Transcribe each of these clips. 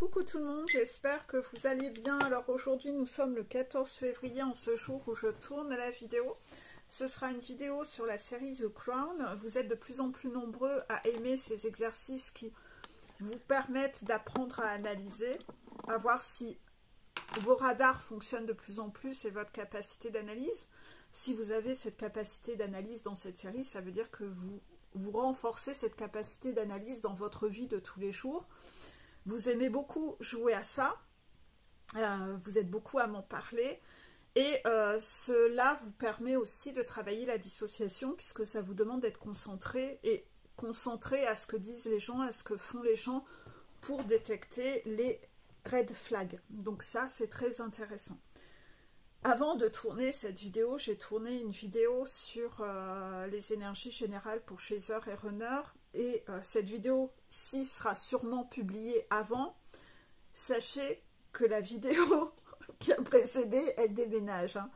Coucou tout le monde, j'espère que vous allez bien. Alors aujourd'hui nous sommes le 14 février, en ce jour où je tourne la vidéo. Ce sera une vidéo sur la série The Crown. Vous êtes de plus en plus nombreux à aimer ces exercices qui vous permettent d'apprendre à analyser, à voir si vos radars fonctionnent de plus en plus et votre capacité d'analyse. Si vous avez cette capacité d'analyse dans cette série, ça veut dire que vous renforcez cette capacité d'analyse dans votre vie de tous les jours. Vous aimez beaucoup jouer à ça, vous êtes beaucoup à m'en parler, et cela vous permet aussi de travailler la dissociation, puisque ça vous demande d'être concentré, et concentré à ce que disent les gens, à ce que font les gens, pour détecter les red flags. Donc ça, c'est très intéressant. Avant de tourner cette vidéo, j'ai tourné une vidéo sur les énergies générales pour Chaser et Runner. Et cette vidéo-ci sera sûrement publiée avant. Sachez que la vidéo qui a précédé, elle déménage. Hein.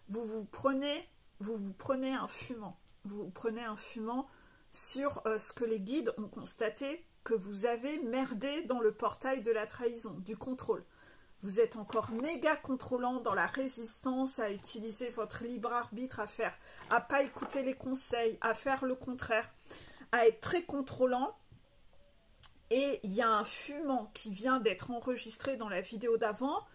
Vous vous prenez un fumant. Vous prenez un fumant sur ce que les guides ont constaté, que vous avez merdé dans le portail de la trahison, du contrôle. Vous êtes encore méga contrôlant dans la résistance à utiliser votre libre arbitre, à pas écouter les conseils, à faire le contraire, à être très contrôlant. Et il y a un fumant qui vient d'être enregistré dans la vidéo d'avant.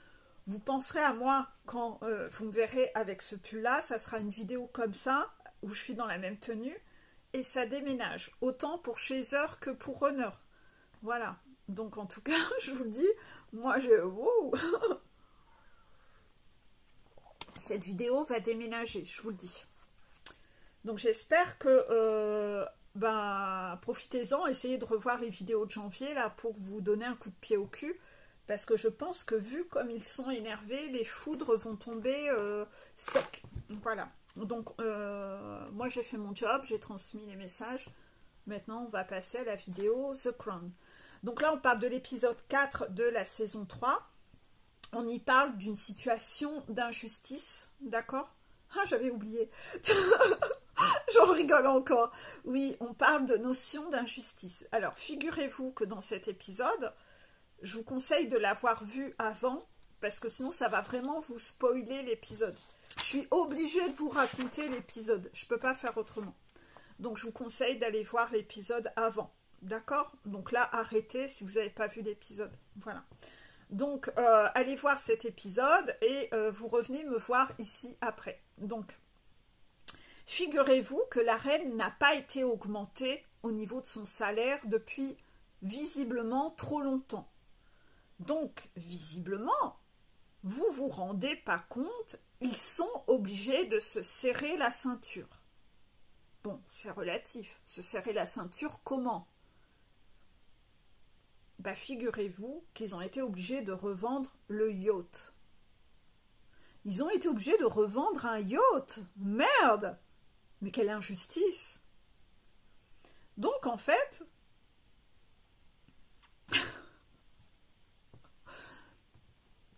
Vous penserez à moi quand vous me verrez avec ce pull-là. Ça sera une vidéo comme ça, où je suis dans la même tenue. Et ça déménage, autant pour Chaser que pour Runner. Voilà. Donc en tout cas, je vous le dis, moi je... Wow. Cette vidéo va déménager, je vous le dis. Donc j'espère que... profitez-en, essayez de revoir les vidéos de janvier là pour vous donner un coup de pied au cul, parce que je pense que vu comme ils sont énervés, les foudres vont tomber secs. Voilà. Donc moi j'ai fait mon job, j'ai transmis les messages. Maintenant on va passer à la vidéo The Crown. Donc là on parle de l'épisode 4 de la saison 3. On y parle d'une situation d'injustice, d'accord? Ah, j'avais oublié. J'en rigole encore. Oui, on parle de notion d'injustice. Alors, figurez-vous que dans cet épisode, je vous conseille de l'avoir vu avant, parce que sinon, ça va vraiment vous spoiler l'épisode. Je suis obligée de vous raconter l'épisode. Je ne peux pas faire autrement. Donc, je vous conseille d'aller voir l'épisode avant. D'accord? Donc là, arrêtez si vous n'avez pas vu l'épisode. Voilà. Donc, allez voir cet épisode et vous revenez me voir ici après. Donc, figurez-vous que la reine n'a pas été augmentée au niveau de son salaire depuis visiblement trop longtemps. Donc, visiblement, vous vous rendez pas compte, ils sont obligés de se serrer la ceinture. Bon, c'est relatif. Se serrer la ceinture, comment? Bah, figurez-vous qu'ils ont été obligés de revendre le yacht. Ils ont été obligés de revendre un yacht. Merde! Mais quelle injustice! Donc, en fait,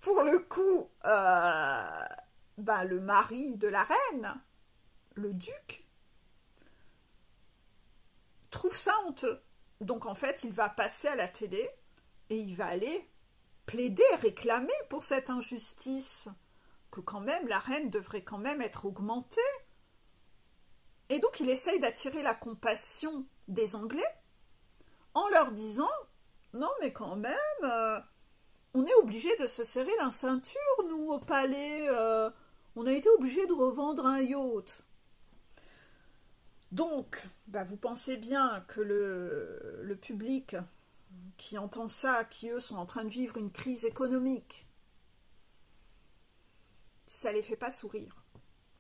pour le coup, le mari de la reine, le duc, trouve ça honteux. Donc, en fait, il va passer à la télé et il va aller plaider, réclamer pour cette injustice, que quand même, la reine devrait quand même être augmentée. Et donc, il essaye d'attirer la compassion des Anglais en leur disant « Non, mais quand même, on est obligé de se serrer la ceinture, nous, au palais. On a été obligé de revendre un yacht. » Donc, vous pensez bien que le public qui entend ça, qui eux sont en train de vivre une crise économique, ça les fait pas sourire.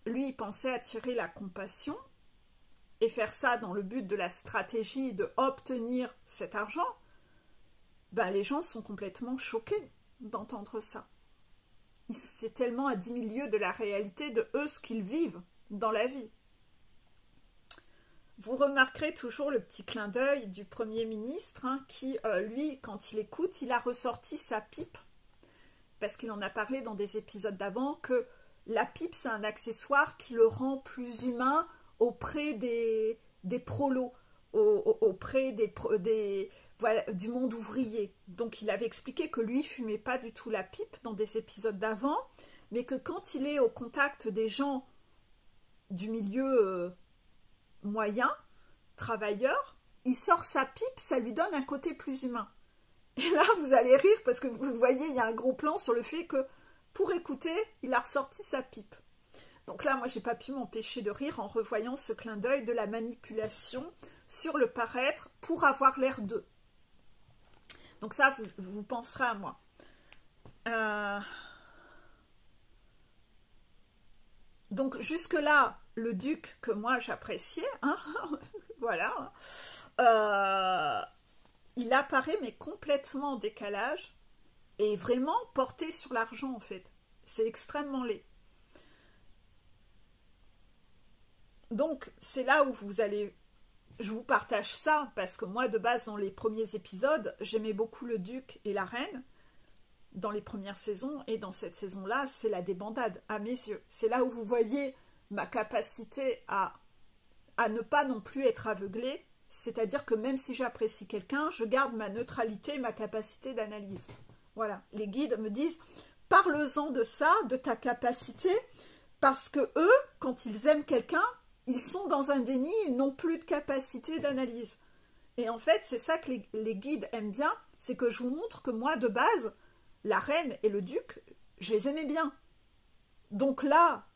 Lui, il pensait attirer la compassion et faire ça dans le but de la stratégie de obtenir cet argent. Les gens sont complètement choqués d'entendre ça. C'est tellement à 10 000 lieues de la réalité de eux ce qu'ils vivent dans la vie. Vous remarquerez toujours le petit clin d'œil du Premier ministre qui, lui, quand il écoute, il a ressorti sa pipe, parce qu'il en a parlé dans des épisodes d'avant, que la pipe, c'est un accessoire qui le rend plus humain auprès des prolos, auprès des voilà, du monde ouvrier. Donc il avait expliqué que lui fumait pas du tout la pipe dans des épisodes d'avant, mais que quand il est au contact des gens du milieu moyen, travailleur, il sort sa pipe, ça lui donne un côté plus humain. Et là, vous allez rire parce que vous voyez, il y a un gros plan sur le fait que pour écouter, il a ressorti sa pipe. Donc là, moi, j'ai pas pu m'empêcher de rire en revoyant ce clin d'œil de la manipulation sur le paraître pour avoir l'air d'eux. Donc ça, vous penserez à moi. Donc jusque-là, le duc que moi j'appréciais, hein, voilà, il apparaît mais complètement en décalage et vraiment porté sur l'argent en fait. C'est extrêmement laid. Donc c'est là où vous allez... Je vous partage ça parce que moi de base dans les premiers épisodes, j'aimais beaucoup le duc et la reine dans les premières saisons et dans cette saison-là, c'est la débandade à mes yeux. C'est là où vous voyez ma capacité à ne pas non plus être aveuglée, c'est-à-dire que même si j'apprécie quelqu'un, je garde ma neutralité et ma capacité d'analyse. Voilà, les guides me disent, parle-en de ça, de ta capacité, parce que eux, quand ils aiment quelqu'un, ils sont dans un déni, ils n'ont plus de capacité d'analyse. Et en fait, c'est ça que les guides aiment bien, c'est que je vous montre que moi, de base, la reine et le duc, je les aimais bien. Donc là,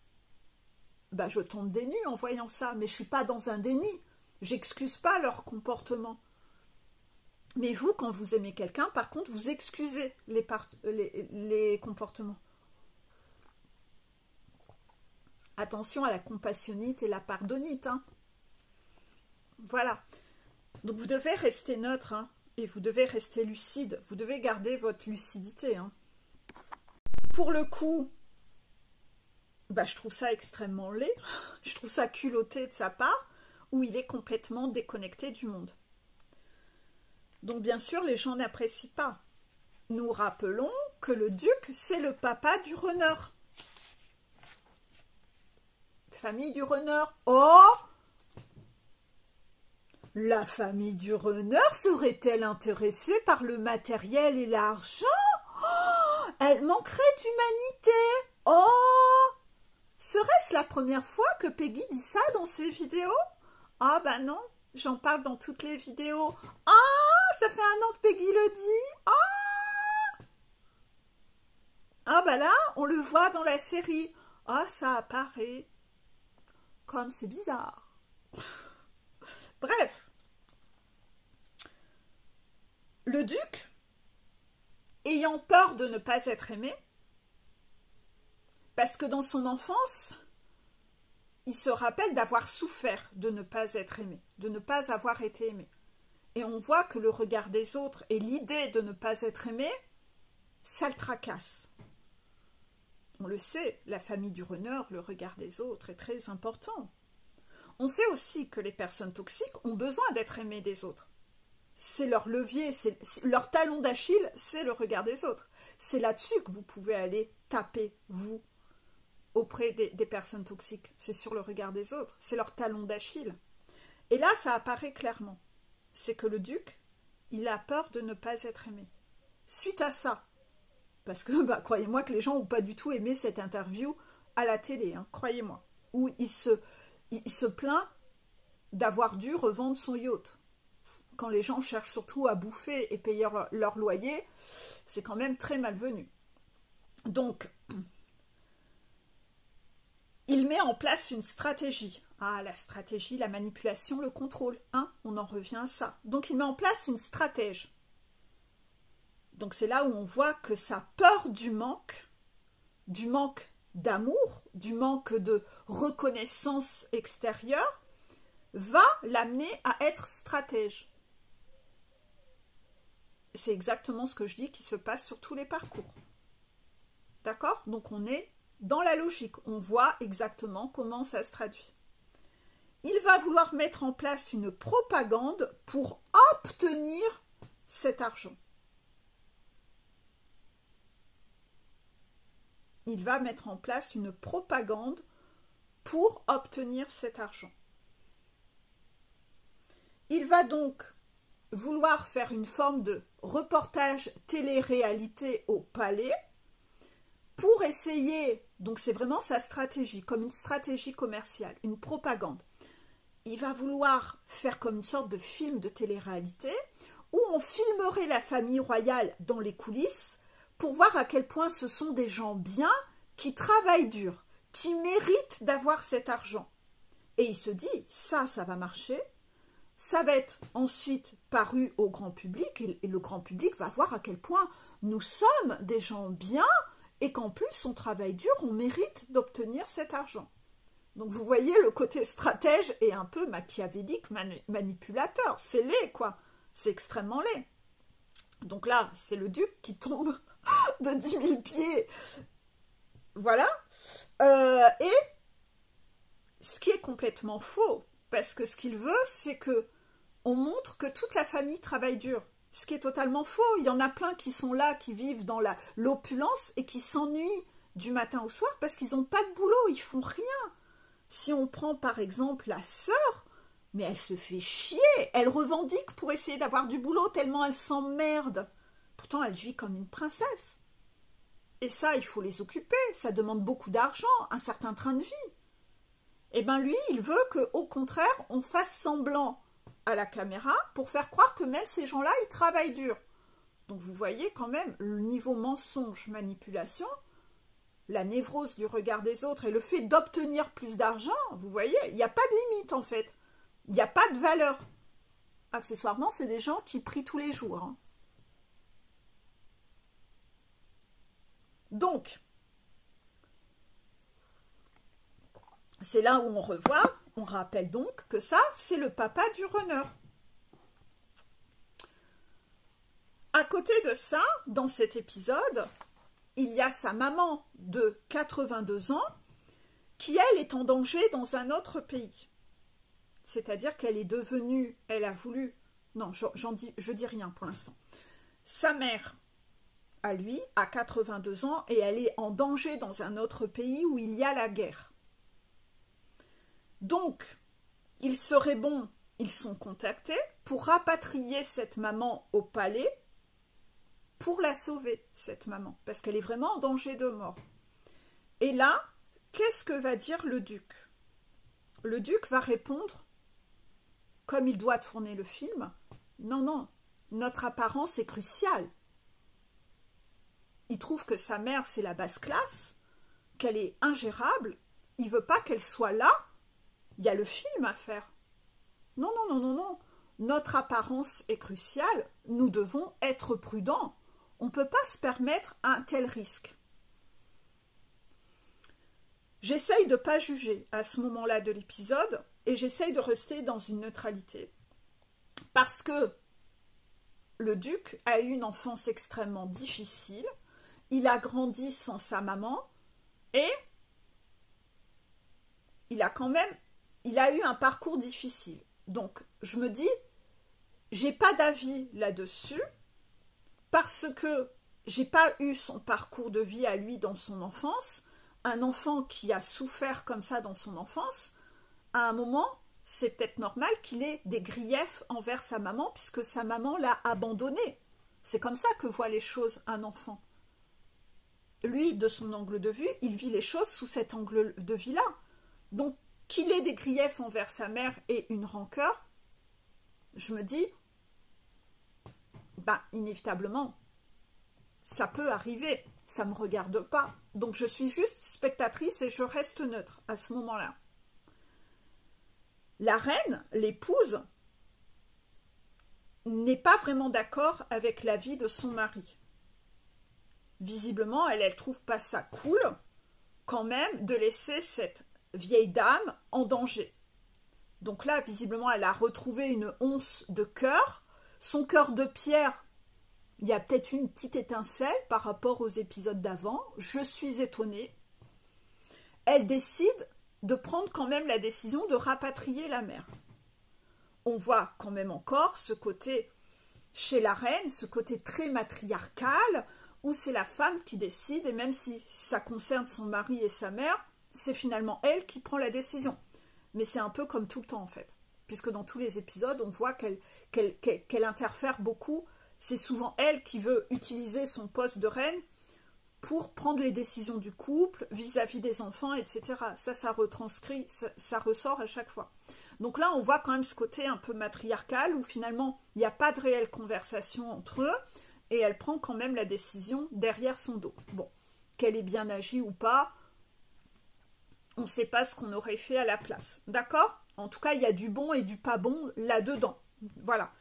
bah, je tombe des nues en voyant ça, mais je ne suis pas dans un déni. J'excuse pas leur comportement. Mais vous, quand vous aimez quelqu'un, par contre, vous excusez les comportements. Attention à la compassionnite et la pardonnite. Hein. Voilà. Donc vous devez rester neutre, hein, et vous devez rester lucide. Vous devez garder votre lucidité. Hein. Pour le coup, bah, je trouve ça extrêmement laid. Je trouve ça culotté de sa part, où il est complètement déconnecté du monde. Donc bien sûr, les gens n'apprécient pas. Nous rappelons que le duc, c'est le papa du runner. Famille du runner. Oh! La famille du runner serait-elle intéressée par le matériel et l'argent? Oh, elle manquerait d'humanité. Oh! Serait-ce la première fois que Peggy dit ça dans ses vidéos? Ah bah non, j'en parle dans toutes les vidéos. Ah, ça fait 1 an que Peggy le dit. Ah! Ah bah là, on le voit dans la série. Ah, ça apparaît. Comme c'est bizarre. Bref. Le duc, ayant peur de ne pas être aimé, parce que dans son enfance, il se rappelle d'avoir souffert de ne pas être aimé, de ne pas avoir été aimé. Et on voit que le regard des autres et l'idée de ne pas être aimé, ça le tracasse. On le sait, la famille du runner, le regard des autres est très important. On sait aussi que les personnes toxiques ont besoin d'être aimées des autres. C'est leur levier, c'est leur talon d'Achille, c'est le regard des autres. C'est là-dessus que vous pouvez aller taper, vous, auprès des personnes toxiques. C'est sur le regard des autres, c'est leur talon d'Achille. Et là, ça apparaît clairement. C'est que le duc, il a peur de ne pas être aimé. Suite à ça, parce que, bah, croyez-moi que les gens n'ont pas du tout aimé cette interview à la télé, hein, croyez-moi, où il se plaint d'avoir dû revendre son yacht. Quand les gens cherchent surtout à bouffer et payer leur loyer, c'est quand même très malvenu. Donc, il met en place une stratégie. Ah, la stratégie, la manipulation, le contrôle. Hein, on en revient à ça. Donc, il met en place une stratège. Donc, c'est là où on voit que sa peur du manque d'amour, du manque de reconnaissance extérieure, va l'amener à être stratège. C'est exactement ce que je dis qui se passe sur tous les parcours. D'accord? Donc on est dans la logique. On voit exactement comment ça se traduit. Il va vouloir mettre en place une propagande pour obtenir cet argent. Il va mettre en place une propagande pour obtenir cet argent. Il va donc vouloir faire une forme de reportage télé-réalité au palais pour essayer, donc c'est vraiment sa stratégie, comme une stratégie commerciale, une propagande. Il va vouloir faire comme une sorte de film de télé-réalité où on filmerait la famille royale dans les coulisses pour voir à quel point ce sont des gens bien qui travaillent dur, qui méritent d'avoir cet argent. Et il se dit, ça va marcher, ça va être ensuite paru au grand public et le grand public va voir à quel point nous sommes des gens bien et qu'en plus on travaille dur, on mérite d'obtenir cet argent. Donc vous voyez, le côté stratège est un peu machiavélique, manipulateur, c'est laid quoi, c'est extrêmement laid. Donc là, c'est le duc qui tombe de 10 000 pieds, voilà, et ce qui est complètement faux, parce que ce qu'il veut, c'est que on montre que toute la famille travaille dur. Ce qui est totalement faux. Il y en a plein qui sont là, qui vivent dans l'opulence et qui s'ennuient du matin au soir parce qu'ils n'ont pas de boulot, ils font rien. Si on prend par exemple la sœur, mais elle se fait chier. Elle revendique pour essayer d'avoir du boulot tellement elle s'emmerde. Pourtant, elle vit comme une princesse. Et ça, il faut les occuper. Ça demande beaucoup d'argent, un certain train de vie. Et bien lui, il veut qu'au contraire, on fasse semblant à la caméra pour faire croire que même ces gens-là, ils travaillent dur. Donc vous voyez quand même le niveau mensonge, manipulation, la névrose du regard des autres et le fait d'obtenir plus d'argent, vous voyez, il n'y a pas de limite en fait. Il n'y a pas de valeur. Accessoirement, c'est des gens qui prient tous les jours. Hein. Donc, c'est là où on revoit, on rappelle donc que ça, c'est le papa du runner. À côté de ça, dans cet épisode, il y a sa maman de 82 ans qui, elle, est en danger dans un autre pays. C'est-à-dire qu'elle est devenue, elle a voulu, non, je dis rien pour l'instant. Sa mère, à lui, a 82 ans et elle est en danger dans un autre pays où il y a la guerre. Donc, il serait bon, ils sont contactés pour rapatrier cette maman au palais pour la sauver, cette maman, parce qu'elle est vraiment en danger de mort. Et là, qu'est-ce que va dire le duc? Le duc va répondre, comme il doit tourner le film, non, non, notre apparence est cruciale. Il trouve que sa mère, c'est la basse classe, qu'elle est ingérable, il ne veut pas qu'elle soit là. Il y a le film à faire. Non, non, non, non, non. Notre apparence est cruciale. Nous devons être prudents. On ne peut pas se permettre un tel risque. J'essaye de ne pas juger à ce moment-là de l'épisode et j'essaye de rester dans une neutralité. Parce que le duc a eu une enfance extrêmement difficile. Il a grandi sans sa maman et il a eu un parcours difficile. Donc, je me dis, j'ai pas d'avis là-dessus parce que j'ai pas eu son parcours de vie à lui dans son enfance. Un enfant qui a souffert comme ça dans son enfance, à un moment, c'est peut-être normal qu'il ait des griefs envers sa maman puisque sa maman l'a abandonné. C'est comme ça que voit les choses un enfant. Lui, de son angle de vue, il vit les choses sous cet angle de vie-là. Donc, qu'il ait des griefs envers sa mère et une rancœur, je me dis, bah, inévitablement, ça peut arriver, ça ne me regarde pas. Donc, je suis juste spectatrice et je reste neutre à ce moment-là. La reine, l'épouse, n'est pas vraiment d'accord avec l'avis de son mari. Visiblement, elle trouve pas ça cool, quand même, de laisser cette vieille dame en danger. Donc là, visiblement, elle a retrouvé une once de cœur. Son cœur de pierre, il y a peut-être une petite étincelle par rapport aux épisodes d'avant. Je suis étonnée. Elle décide de prendre quand même la décision de rapatrier la mère. On voit quand même encore ce côté chez la reine, ce côté très matriarcal, où c'est la femme qui décide, et même si ça concerne son mari et sa mère, c'est finalement elle qui prend la décision. Mais c'est un peu comme tout le temps en fait. puisque dans tous les épisodes, on voit qu'elle interfère beaucoup. C'est souvent elle qui veut utiliser son poste de reine pour prendre les décisions du couple, vis-à-vis des enfants, etc. Ça retranscrit, ça ressort à chaque fois. Donc là, on voit quand même ce côté un peu matriarcal, où finalement, il n'y a pas de réelle conversation entre eux, et elle prend quand même la décision derrière son dos. Bon, qu'elle ait bien agi ou pas, on ne sait pas ce qu'on aurait fait à la place. D'accord? En tout cas, il y a du bon et du pas bon là-dedans. Voilà.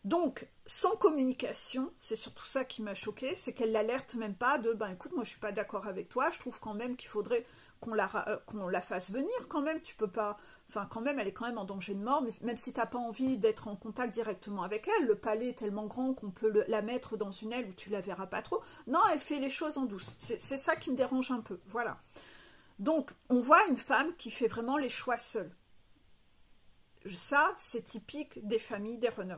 Donc, sans communication, c'est surtout ça qui m'a choquée, c'est qu'elle l'alerte même pas de « ben écoute, moi je suis pas d'accord avec toi, je trouve quand même qu'il faudrait qu'on la fasse venir quand même, tu peux pas... » Enfin, quand même, elle est quand même en danger de mort, même si t'as pas envie d'être en contact directement avec elle, le palais est tellement grand qu'on peut la mettre dans une aile où tu la verras pas trop. Non, elle fait les choses en douce. C'est ça qui me dérange un peu, voilà. Donc, on voit une femme qui fait vraiment les choix seule. Ça, c'est typique des familles des runners.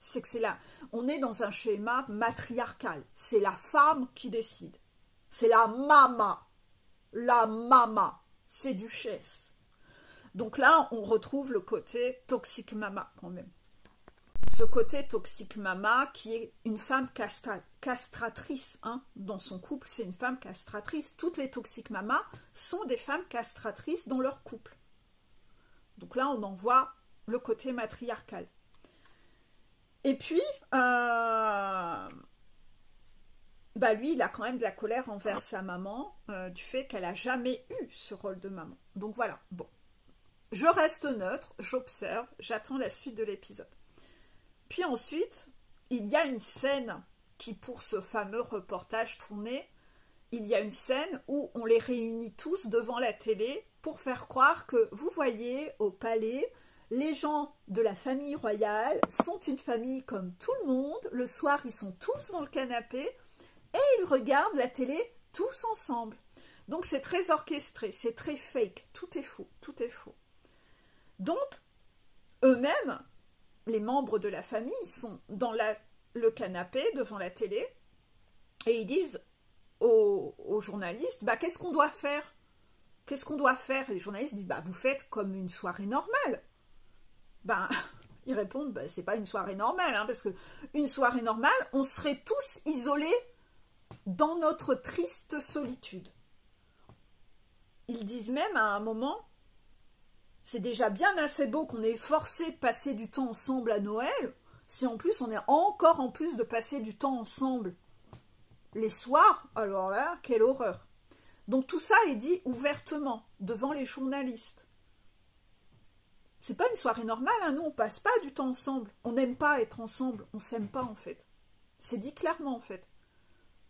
C'est que c'est là, on est dans un schéma matriarcal. C'est la femme qui décide. C'est la mama. La mama. C'est duchesse. Donc là, on retrouve le côté toxic mama quand même. Ce côté toxic mama qui est une femme castratrice. Hein, dans son couple, c'est une femme castratrice. Toutes les toxic mamas sont des femmes castratrices dans leur couple. Donc là, on en voit le côté matriarcal. Et puis, lui, il a quand même de la colère envers sa maman, du fait qu'elle n'a jamais eu ce rôle de maman. Donc voilà, bon. Je reste neutre, j'observe, j'attends la suite de l'épisode. Puis ensuite, il y a une scène qui, pour ce fameux reportage tourné, il y a une scène où on les réunit tous devant la télé pour faire croire que, vous voyez, au palais, les gens de la famille royale sont une famille comme tout le monde. Le soir, ils sont tous dans le canapé et ils regardent la télé tous ensemble. Donc, c'est très orchestré, c'est très fake. Tout est faux, tout est faux. Donc, eux-mêmes, les membres de la famille, sont dans le canapé devant la télé et ils disent aux journalistes, qu'est-ce qu'on doit faire? Qu'est-ce qu'on doit faire? Et les journalistes disent, vous faites comme une soirée normale. Ils répondent, c'est pas une soirée normale, hein, parce que une soirée normale, on serait tous isolés dans notre triste solitude. Ils disent même à un moment, c'est déjà bien assez beau qu'on ait forcé de passer du temps ensemble à Noël, si en plus on est encore en plus de passer du temps ensemble les soirs, alors là, quelle horreur. Donc tout ça est dit ouvertement, devant les journalistes. C'est pas une soirée normale, hein, nous on passe pas du temps ensemble, on n'aime pas être ensemble, on s'aime pas en fait. C'est dit clairement en fait.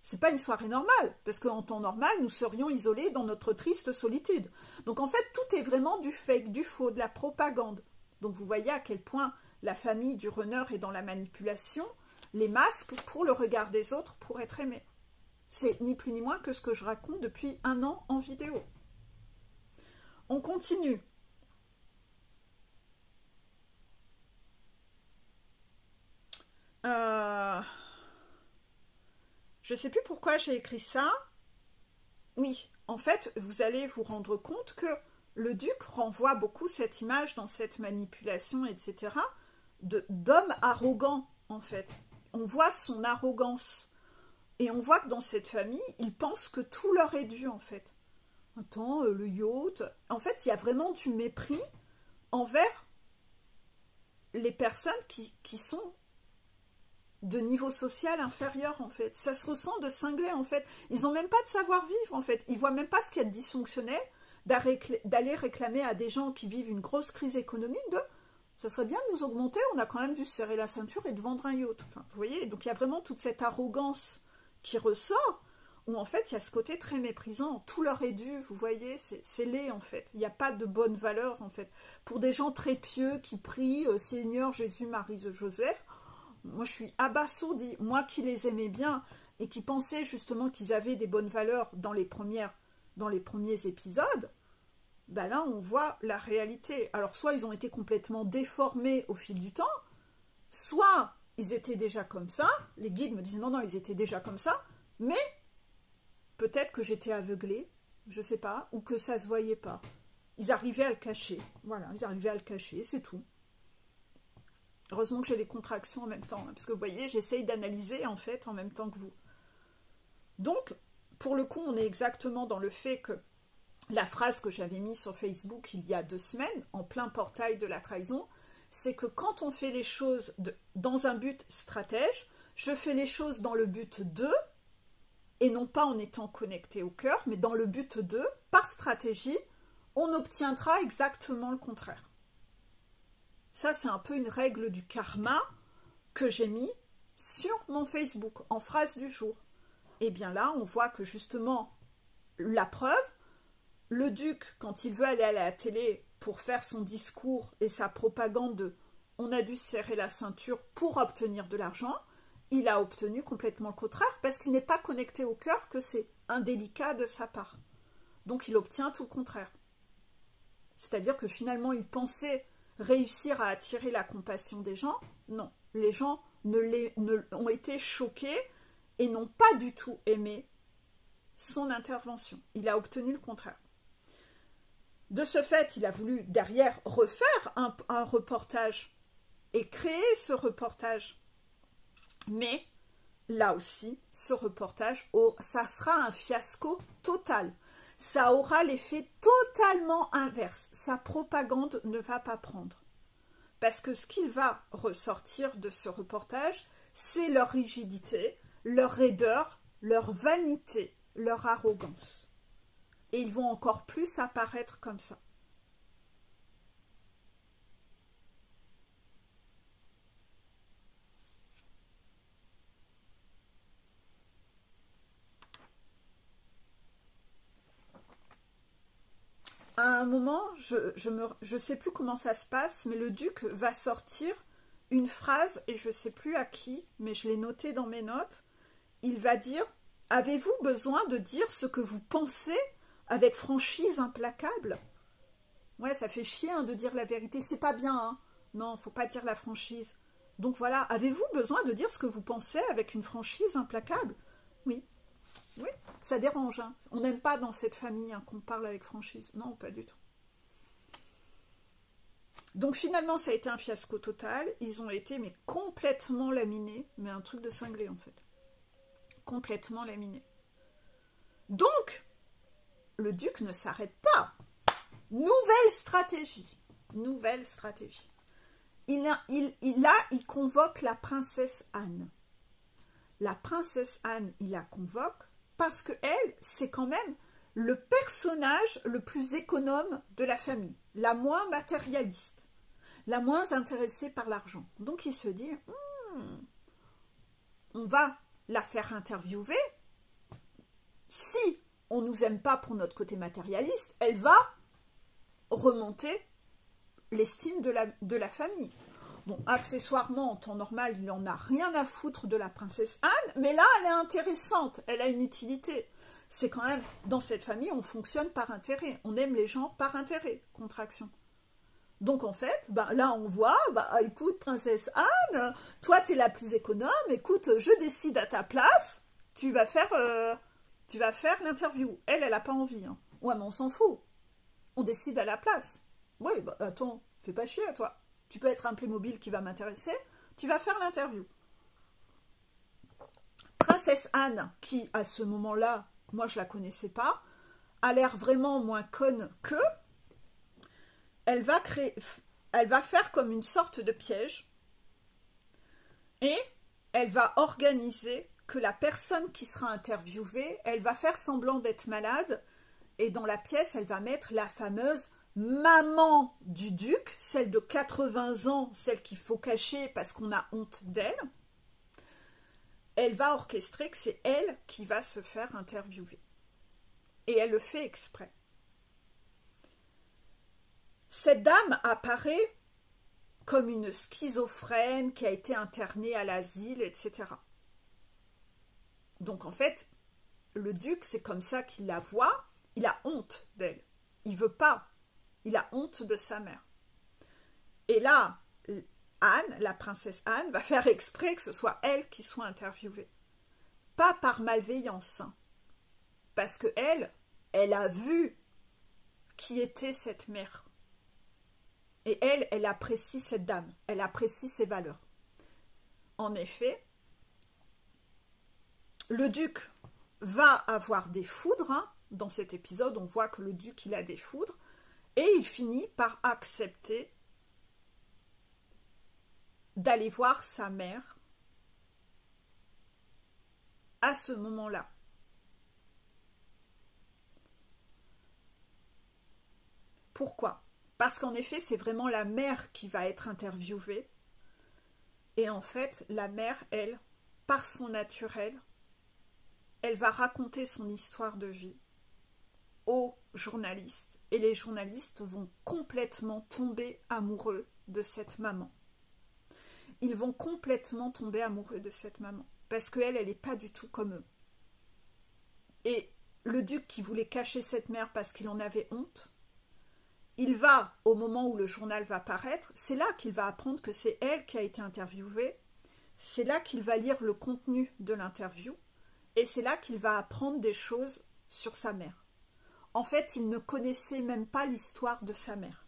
C'est pas une soirée normale, parce qu'en temps normal, nous serions isolés dans notre triste solitude. Donc en fait, tout est vraiment du fake, du faux, de la propagande. Donc vous voyez à quel point la famille du runner est dans la manipulation, les masques pour le regard des autres, pour être aimé. C'est ni plus ni moins que ce que je raconte depuis 1 an en vidéo. On continue. Je ne sais plus pourquoi j'ai écrit ça. Oui, en fait, vous allez vous rendre compte que le duc renvoie beaucoup cette image dans cette manipulation, etc., d'homme arrogant, en fait. On voit son arrogance. Et on voit que dans cette famille, ils pensent que tout leur est dû, en fait. Attends, le yacht... En fait, il y a vraiment du mépris envers les personnes qui sont de niveau social inférieur, en fait. Ça se ressent de cinglé, en fait. Ils n'ont même pas de savoir-vivre, en fait. Ils voient même pas ce qu'il y a de dysfonctionnel d'aller réclamer à des gens qui vivent une grosse crise économique ça serait bien de nous augmenter, on a quand même dû se serrer la ceinture et de vendre un yacht. Enfin, vous voyez, donc il y a vraiment toute cette arrogance qui ressort, où en fait, il y a ce côté très méprisant. Tout leur est dû, vous voyez, c'est laid, en fait. Il n'y a pas de bonne valeur, en fait. Pour des gens très pieux qui prient Seigneur Jésus, Marie, Joseph, moi, je suis abasourdie. Moi qui les aimais bien et qui pensais justement qu'ils avaient des bonnes valeurs dans les premiers épisodes, là, on voit la réalité. Alors, soit ils ont été complètement déformés au fil du temps, soit ils étaient déjà comme ça. Les guides me disent non, ils étaient déjà comme ça, mais peut-être que j'étais aveuglée, je sais pas, ou que ça se voyait pas. Ils arrivaient à le cacher. Voilà, ils arrivaient à le cacher, c'est tout. Heureusement que j'ai les contractions en même temps, hein, parce que vous voyez, j'essaye d'analyser en fait en même temps que vous. Donc, pour le coup, on est exactement dans le fait que la phrase que j'avais mise sur Facebook il y a 2 semaines, en plein portail de la trahison, c'est que quand on fait les choses dans un but stratège, je fais les choses dans le but de, et non pas en étant connecté au cœur, mais dans le but de, par stratégie, on obtiendra exactement le contraire. Ça, c'est un peu une règle du karma que j'ai mis sur mon Facebook, en phrase du jour. Et bien là, on voit que justement, la preuve, le duc, quand il veut aller à la télé pour faire son discours et sa propagande de « on a dû serrer la ceinture pour obtenir de l'argent », il a obtenu complètement le contraire parce qu'il n'est pas connecté au cœur, que c'est indélicat de sa part. Donc il obtient tout le contraire. C'est-à-dire que finalement, il pensait réussir à attirer la compassion des gens. Non, les gens ont été choqués et n'ont pas du tout aimé son intervention. Il a obtenu le contraire. De ce fait, il a voulu derrière refaire un reportage et créer ce reportage. Mais là aussi, ce reportage, ça sera un fiasco total. Ça aura l'effet totalement inverse. Sa propagande ne va pas prendre. Parce que ce qu'il va ressortir de ce reportage, c'est leur rigidité, leur raideur, leur vanité, leur arrogance. Et ils vont encore plus apparaître comme ça. À un moment, je sais plus comment ça se passe, mais le duc va sortir une phrase, et je sais plus à qui, mais je l'ai noté dans mes notes. Il va dire « Avez-vous besoin de dire ce que vous pensez avec franchise implacable ?» Ouais, ça fait chier hein, de dire la vérité, c'est pas bien. Hein. Non, faut pas dire la franchise. Donc voilà, avez-vous besoin de dire ce que vous pensez avec une franchise implacable? Oui. Oui, ça dérange. Hein. On n'aime pas dans cette famille hein, qu'on parle avec franchise. Non, pas du tout. Donc finalement, ça a été un fiasco total. Ils ont été mais complètement laminés. Mais un truc de cinglé en fait. Complètement laminés. Donc, le duc ne s'arrête pas. Nouvelle stratégie. Nouvelle stratégie. Il convoque la princesse Anne. La princesse Anne, il la convoque parce que elle, c'est quand même le personnage le plus économe de la famille, la moins matérialiste, la moins intéressée par l'argent. Donc il se dit, on va la faire interviewer. Si on ne nous aime pas pour notre côté matérialiste, elle va remonter l'estime de la famille. Bon, accessoirement, en temps normal, il n'en a rien à foutre de la princesse Anne, mais là, elle est intéressante, elle a une utilité. C'est quand même, dans cette famille, on fonctionne par intérêt. On aime les gens par intérêt, contraction. Donc, en fait, là, on voit, écoute, princesse Anne, toi, tu es la plus économe, écoute, je décide à ta place, tu vas faire l'interview. Elle n'a pas envie. Hein. Ouais, mais on s'en fout. On décide à la place. Oui, attends, fais pas chier à toi. Tu peux être un Playmobil qui va m'intéresser, tu vas faire l'interview. Princesse Anne, qui à ce moment-là, moi je la connaissais pas, a l'air vraiment moins conne qu'eux, elle va faire comme une sorte de piège et elle va organiser que la personne qui sera interviewée, elle va faire semblant d'être malade et dans la pièce, elle va mettre la fameuse maman du duc, celle de 80 ans, celle qu'il faut cacher parce qu'on a honte d'elle. Elle va orchestrer que c'est elle qui va se faire interviewer. Et elle le fait exprès. Cette dame apparaît comme une schizophrène qui a été internée à l'asile, etc. Donc en fait, le duc, c'est comme ça qu'il la voit, il a honte d'elle. Il veut pas. Il a honte de sa mère. Et là, Anne, la princesse Anne, va faire exprès que ce soit elle qui soit interviewée. Pas par malveillance. Hein, parce que elle a vu qui était cette mère. Et elle, elle apprécie cette dame, elle apprécie ses valeurs. En effet, le duc va avoir des foudres, hein. Dans cet épisode, on voit que le duc, il a des foudres, et il finit par accepter d'aller voir sa mère à ce moment-là. Pourquoi? Parce qu'en effet, c'est vraiment la mère qui va être interviewée. Et en fait, la mère, elle, par son naturel, elle va raconter son histoire de vie aux journalistes. Et les journalistes vont complètement tomber amoureux de cette maman. Ils vont complètement tomber amoureux de cette maman. Parce qu'elle, elle n'est pas du tout comme eux. Et le duc qui voulait cacher cette mère parce qu'il en avait honte, il va, au moment où le journal va paraître, c'est là qu'il va apprendre que c'est elle qui a été interviewée, c'est là qu'il va lire le contenu de l'interview, et c'est là qu'il va apprendre des choses sur sa mère. En fait, il ne connaissait même pas l'histoire de sa mère.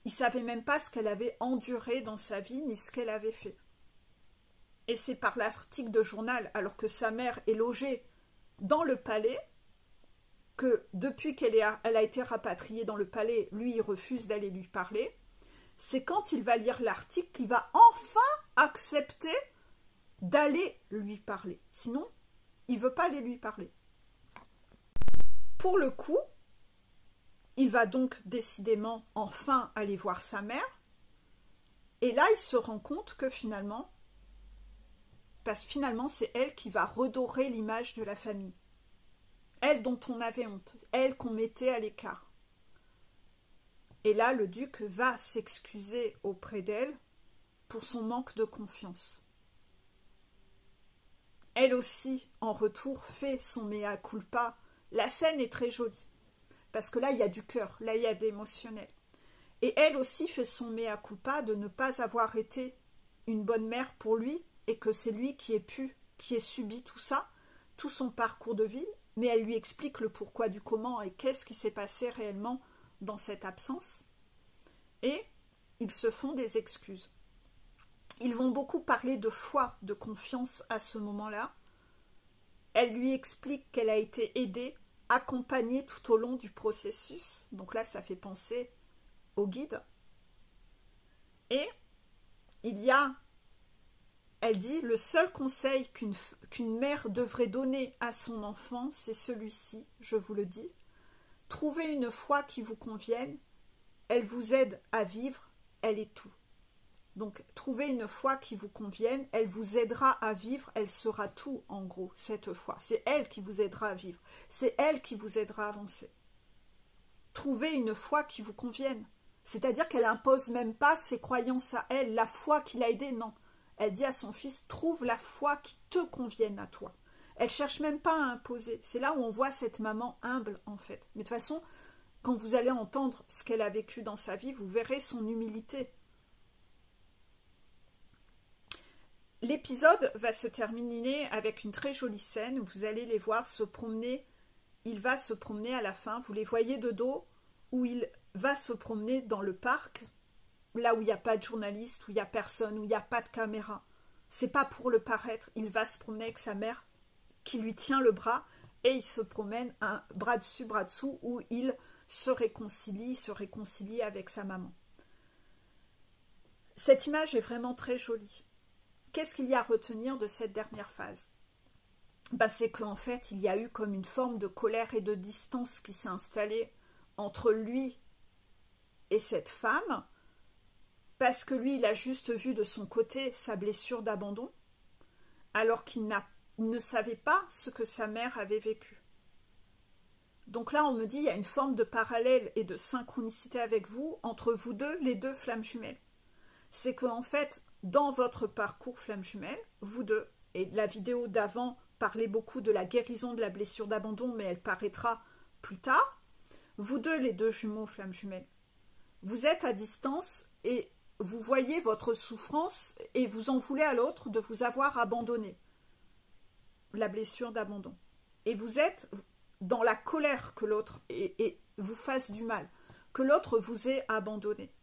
Il ne savait même pas ce qu'elle avait enduré dans sa vie, ni ce qu'elle avait fait. Et c'est par l'article de journal, alors que sa mère est logée dans le palais, que depuis qu'elle a été rapatriée dans le palais, lui, il refuse d'aller lui parler. C'est quand il va lire l'article qu'il va enfin accepter d'aller lui parler. Sinon, il ne veut pas aller lui parler. Pour le coup, il va donc décidément enfin aller voir sa mère. Et là, il se rend compte que finalement, parce que finalement, c'est elle qui va redorer l'image de la famille. Elle dont on avait honte, elle qu'on mettait à l'écart. Et là, le duc va s'excuser auprès d'elle pour son manque de confiance. Elle aussi, en retour, fait son mea culpa. La scène est très jolie, parce que là, il y a du cœur, là, il y a d'émotionnel. Et elle aussi fait son mea culpa de ne pas avoir été une bonne mère pour lui, et que c'est lui qui ait subi tout ça, tout son parcours de vie, mais elle lui explique le pourquoi du comment et qu'est-ce qui s'est passé réellement dans cette absence. Et ils se font des excuses. Ils vont beaucoup parler de foi, de confiance à ce moment-là. Elle lui explique qu'elle a été aidée, accompagnée tout au long du processus. Donc là, ça fait penser au guide. Et il y a, elle dit, le seul conseil qu'une mère devrait donner à son enfant, c'est celui-ci, je vous le dis. Trouvez une foi qui vous convienne, elle vous aide à vivre, elle est tout. Donc, trouvez une foi qui vous convienne, elle vous aidera à vivre, elle sera tout, en gros, cette foi. C'est elle qui vous aidera à vivre, c'est elle qui vous aidera à avancer. Trouvez une foi qui vous convienne. C'est-à-dire qu'elle n'impose même pas ses croyances à elle, la foi qui l'a aidée, non. Elle dit à son fils, trouve la foi qui te convienne à toi. Elle ne cherche même pas à imposer. C'est là où on voit cette maman humble, en fait. Mais de toute façon, quand vous allez entendre ce qu'elle a vécu dans sa vie, vous verrez son humilité. L'épisode va se terminer avec une très jolie scène où vous allez les voir se promener. Il va se promener à la fin, vous les voyez de dos, où il va se promener dans le parc, là où il n'y a pas de journaliste, où il n'y a personne, où il n'y a pas de caméra. C'est pas pour le paraître, il va se promener avec sa mère qui lui tient le bras et il se promène un bras dessus, bras dessous, où il se réconcilie avec sa maman. Cette image est vraiment très jolie. Qu'est-ce qu'il y a à retenir de cette dernière phase? C'est qu'en fait, il y a eu comme une forme de colère et de distance qui s'est installée entre lui et cette femme, parce que lui, il a juste vu de son côté sa blessure d'abandon, alors qu'il ne savait pas ce que sa mère avait vécu. Donc là, on me dit, il y a une forme de parallèle et de synchronicité avec vous, entre vous deux, les deux flammes jumelles. C'est qu'en fait, dans votre parcours flamme jumelle, vous deux, et la vidéo d'avant parlait beaucoup de la guérison de la blessure d'abandon, mais elle paraîtra plus tard, vous deux, les deux jumeaux flamme jumelle, vous êtes à distance et vous voyez votre souffrance et vous en voulez à l'autre de vous avoir abandonné, la blessure d'abandon. Et vous êtes dans la colère que l'autre vous fasse du mal. que l'autre vous ait abandonné.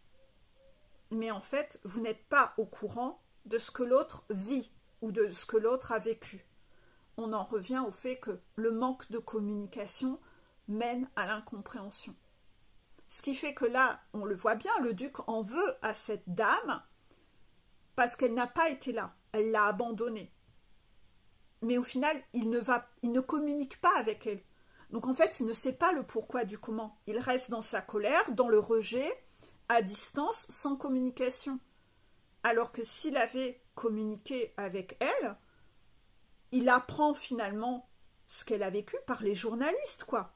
Mais en fait, vous n'êtes pas au courant de ce que l'autre vit ou de ce que l'autre a vécu. On en revient au fait que le manque de communication mène à l'incompréhension. Ce qui fait que là, on le voit bien, le duc en veut à cette dame parce qu'elle n'a pas été là, elle l'a abandonnée. Mais au final, il ne communique pas avec elle. Donc en fait, il ne sait pas le pourquoi du comment. Il reste dans sa colère, dans le rejet, à distance, sans communication. Alors que s'il avait communiqué avec elle, il apprend finalement ce qu'elle a vécu par les journalistes, quoi.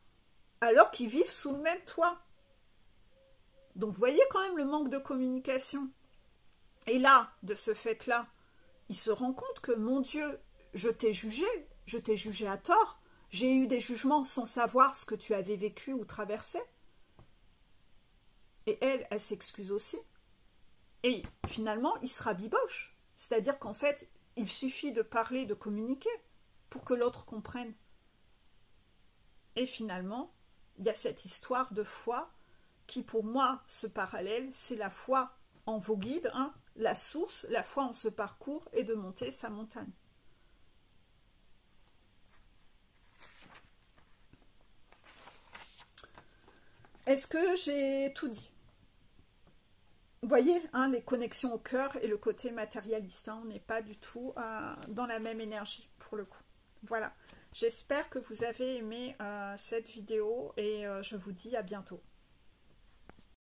Alors qu'ils vivent sous le même toit. Donc vous voyez quand même le manque de communication. Et là, de ce fait-là, il se rend compte que, mon Dieu, je t'ai jugé à tort, j'ai eu des jugements sans savoir ce que tu avais vécu ou traversé. Et elle s'excuse aussi. Et finalement, il se rabiboche. C'est-à-dire qu'en fait, il suffit de parler, de communiquer pour que l'autre comprenne. Et finalement, il y a cette histoire de foi qui, pour moi, ce parallèle, c'est la foi en vos guides, hein, la source, la foi en ce parcours et de monter sa montagne. Est-ce que j'ai tout dit? Vous voyez, hein, les connexions au cœur et le côté matérialiste, hein, on n'est pas du tout dans la même énergie pour le coup. Voilà, j'espère que vous avez aimé cette vidéo et je vous dis à bientôt.